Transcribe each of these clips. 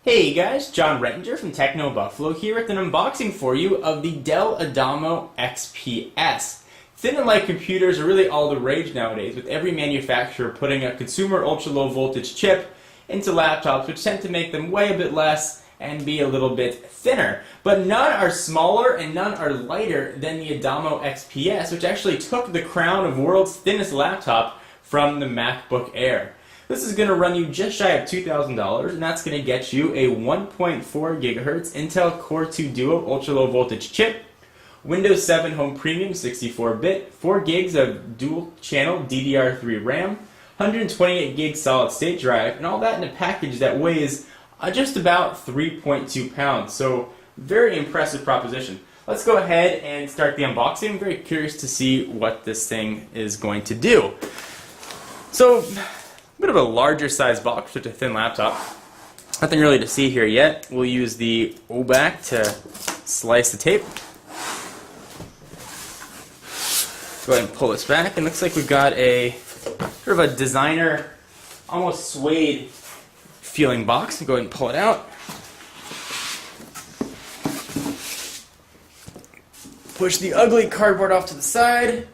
Hey guys, John Rettinger from Techno Buffalo here with an unboxing for you of the Dell Adamo XPS. Thin and light computers are really all the rage nowadays, with every manufacturer putting a consumer ultra-low voltage chip into laptops, which tend to make them weigh a bit less and be a little bit thinner. But none are smaller and none are lighter than the Adamo XPS, which actually took the crown of world's thinnest laptop from the MacBook Air. This is going to run you just shy of $2,000, and that's going to get you a 1.4 GHz Intel Core 2 Duo ultra-low voltage chip, Windows 7 Home Premium 64-bit, 4 gigs of dual-channel DDR3 RAM, 128 gig solid-state drive, and all that in a package that weighs just about 3.2 pounds. So, very impressive proposition. Let's go ahead and start the unboxing. I'm very curious to see what this thing is going to do. So, a bit of a larger size box for such a thin laptop. Nothing really to see here yet. We'll use the O-back to slice the tape. Go ahead and pull this back, and it looks like we've got a sort of a designer, almost suede feeling box. Go ahead and pull it out. Push the ugly cardboard off to the side.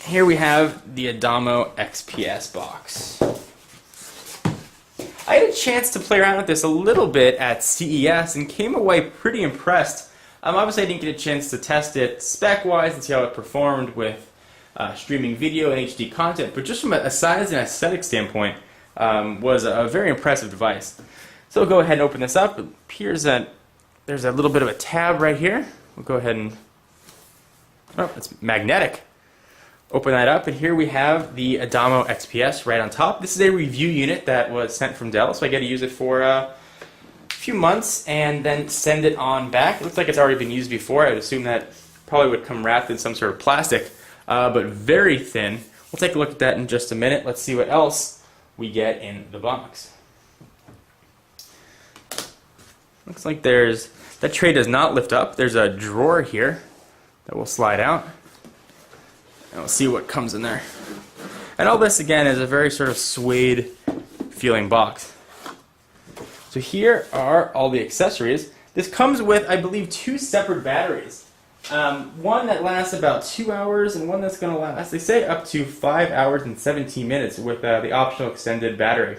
Here we have the Adamo XPS box. I had a chance to play around with this a little bit at CES and came away pretty impressed. Obviously I didn't get a chance to test it spec-wise and see how it performed with streaming video and HD content, but just from a size and aesthetic standpoint, was a very impressive device. So we'll go ahead and open this up. It appears that there's a little bit of a tab right here. We'll go ahead and, oh, it's magnetic. Open that up, and here we have the Adamo XPS right on top. This is a review unit that was sent from Dell, so I get to use it for a few months and then send it on back. It looks like it's already been used before. I would assume that probably would come wrapped in some sort of plastic, but very thin. We'll take a look at that in just a minute. Let's see what else we get in the box. Looks like that tray does not lift up. There's a drawer here that will slide out. And we'll see what comes in there. And all this, again, is a very sort of suede feeling box. So here are all the accessories. This comes with, I believe, 2 separate batteries. One that lasts about 2 hours and one that's going to last, they say, up to 5 hours and 17 minutes with the optional extended battery,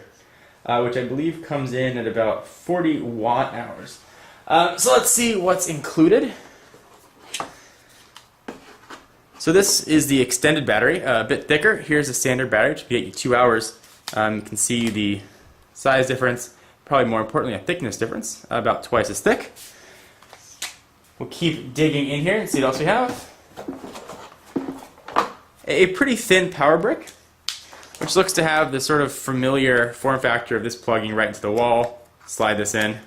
which I believe comes in at about 40 watt hours. So let's see what's included. So this is the extended battery, a bit thicker. Here's the standard battery, which will get you 2 hours. You can see the size difference, probably more importantly a thickness difference, about twice as thick. We'll keep digging in here and see what else we have. A pretty thin power brick, which looks to have the sort of familiar form factor of this plugging right into the wall. Slide this in,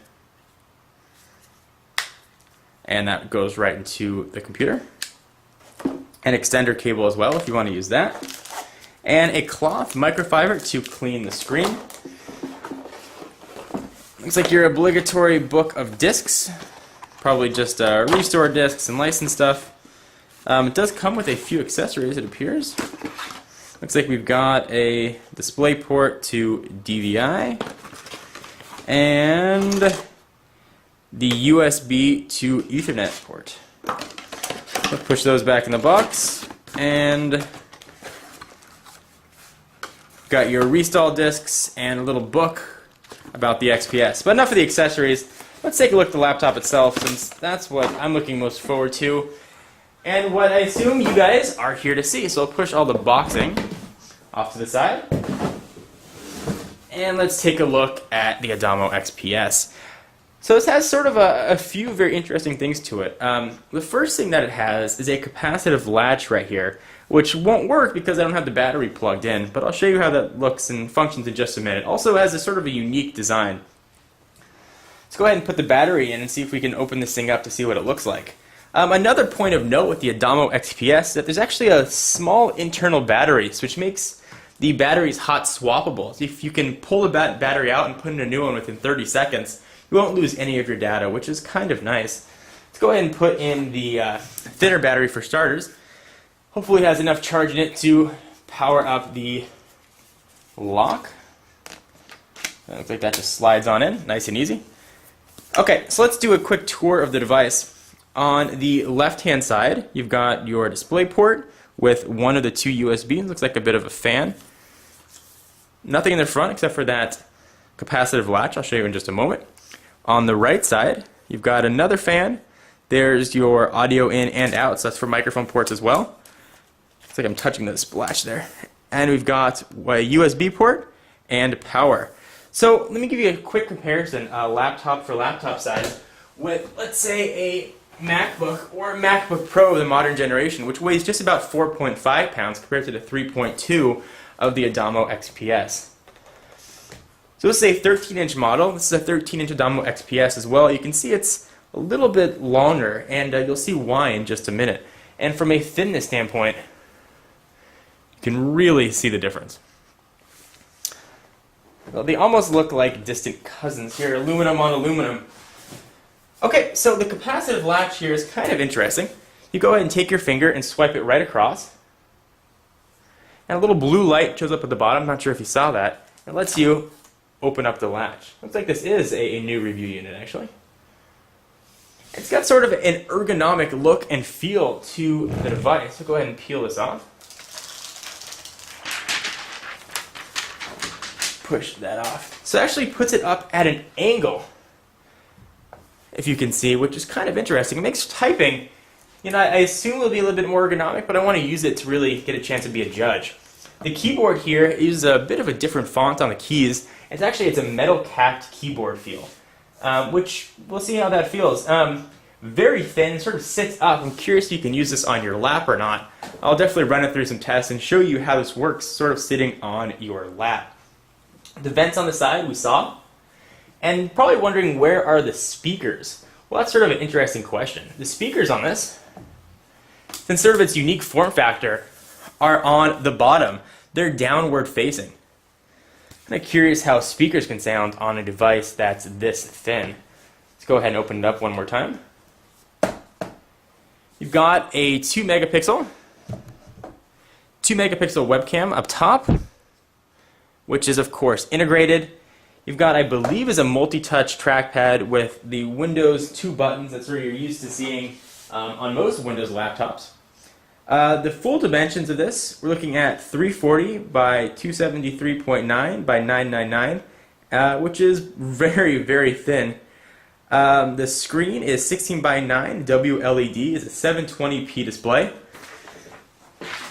and that goes right into the computer. An extender cable as well if you want to use that, and a cloth microfiber to clean the screen. Looks like your obligatory book of discs, probably just restore discs and license stuff. It does come with a few accessories, it appears. Looks like we've got a display port to DVI and the USB to Ethernet port. Let's push those back in the box, and got your restall discs and a little book about the XPS. But enough of the accessories. Let's take a look at the laptop itself, since that's what I'm looking most forward to and what I assume you guys are here to see. So I'll push all the boxing off to the side, and let's take a look at the Adamo XPS. So this has sort of a few very interesting things to it. The first thing that it has is a capacitive latch right here, which won't work because I don't have the battery plugged in, but I'll show you how that looks and functions in just a minute. Also has a sort of a unique design. Let's go ahead and put the battery in and see if we can open this thing up to see what it looks like. Another point of note with the Adamo XPS is that there's actually a small internal battery, which makes the batteries hot swappable. So if you can pull the battery out and put in a new one within 30 seconds, you won't lose any of your data, which is kind of nice. Let's go ahead and put in the thinner battery for starters. Hopefully it has enough charge in it to power up the lock. Looks like that just slides on in, nice and easy. Okay, so let's do a quick tour of the device. On the left-hand side, you've got your display port with one of the two USBs. Looks like a bit of a fan. Nothing in the front except for that capacitive latch. I'll show you in just a moment. On the right side, you've got another fan. There's your audio in and out, so that's for microphone ports as well. Looks like I'm touching the splash there. And we've got a USB port and power. So let me give you a quick comparison, laptop for laptop size, with, let's say, a MacBook or a MacBook Pro of the modern generation, which weighs just about 4.5 pounds compared to the 3.2 of the Adamo XPS. So this is a 13-inch model. This is a 13-inch Adamo XPS as well. You can see it's a little bit longer, and you'll see why in just a minute. And from a thinness standpoint, you can really see the difference. Well, they almost look like distant cousins here, aluminum on aluminum. Okay, so the capacitive latch here is kind of interesting. You go ahead and take your finger and swipe it right across. And a little blue light shows up at the bottom. I'm not sure if you saw that. It lets you open up the latch. Looks like this is a new review unit, actually. It's got sort of an ergonomic look and feel to the device. So go ahead and peel this off. Push that off. So it actually puts it up at an angle, if you can see, which is kind of interesting. It makes typing, I assume it'll be a little bit more ergonomic, but I want to use it to really get a chance to be a judge. The keyboard here is a bit of a different font on the keys. It's a metal capped keyboard feel, which we'll see how that feels. Very thin, sort of sits up. I'm curious if you can use this on your lap or not. I'll definitely run it through some tests and show you how this works, sort of sitting on your lap. The vents on the side we saw, and probably wondering where are the speakers? Well, that's sort of an interesting question. The speakers on this, since sort of its unique form factor, are on the bottom. They're downward facing. I'm curious how speakers can sound on a device that's this thin. Let's go ahead and open it up one more time. You've got a 2 megapixel webcam up top, which is of course integrated. You've got, I believe, is a multi-touch trackpad with the Windows 2 buttons that sort of you're used to seeing on most Windows laptops. The full dimensions of this, we're looking at 340 by 273.9 by 999, which is very, very thin. The screen is 16 by 9 WLED, is a 720p display.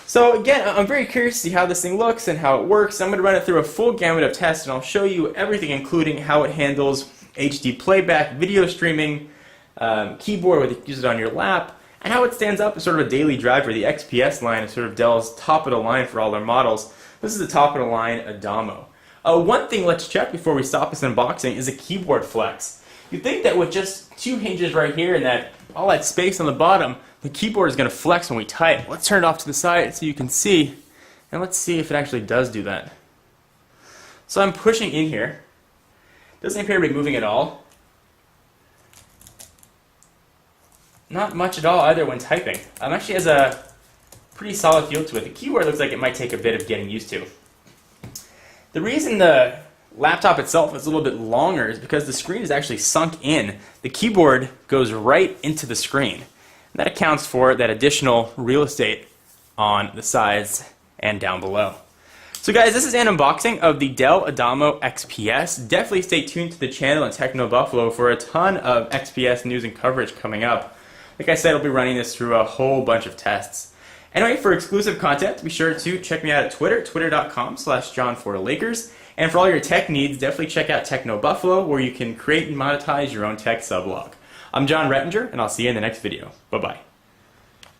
So again, I'm very curious to see how this thing looks and how it works. I'm going to run it through a full gamut of tests, and I'll show you everything, including how it handles HD playback, video streaming, keyboard, whether you use it on your lap, and how it stands up as sort of a daily driver. The XPS line is sort of Dell's top of the line for all their models. This is the top of the line Adamo. One thing let's check before we stop this unboxing is a keyboard flex. You'd think that with just two hinges right here and all that space on the bottom, the keyboard is going to flex when we type. Let's turn it off to the side so you can see, and let's see if it actually does do that. So I'm pushing in here. Doesn't appear to be moving at all. Not much at all either when typing. Actually has a pretty solid feel to it. The keyboard looks like it might take a bit of getting used to. The reason the laptop itself is a little bit longer is because the screen is actually sunk in. The keyboard goes right into the screen. And that accounts for that additional real estate on the sides and down below. So guys, this is an unboxing of the Dell Adamo XPS. Definitely stay tuned to the channel and Techno Buffalo for a ton of XPS news and coverage coming up. Like I said, I'll be running this through a whole bunch of tests. Anyway, for exclusive content, be sure to check me out at Twitter, twitter.com/John4Lakers. And for all your tech needs, definitely check out Techno Buffalo, where you can create and monetize your own tech sublog. I'm John Rettinger, and I'll see you in the next video. Bye-bye.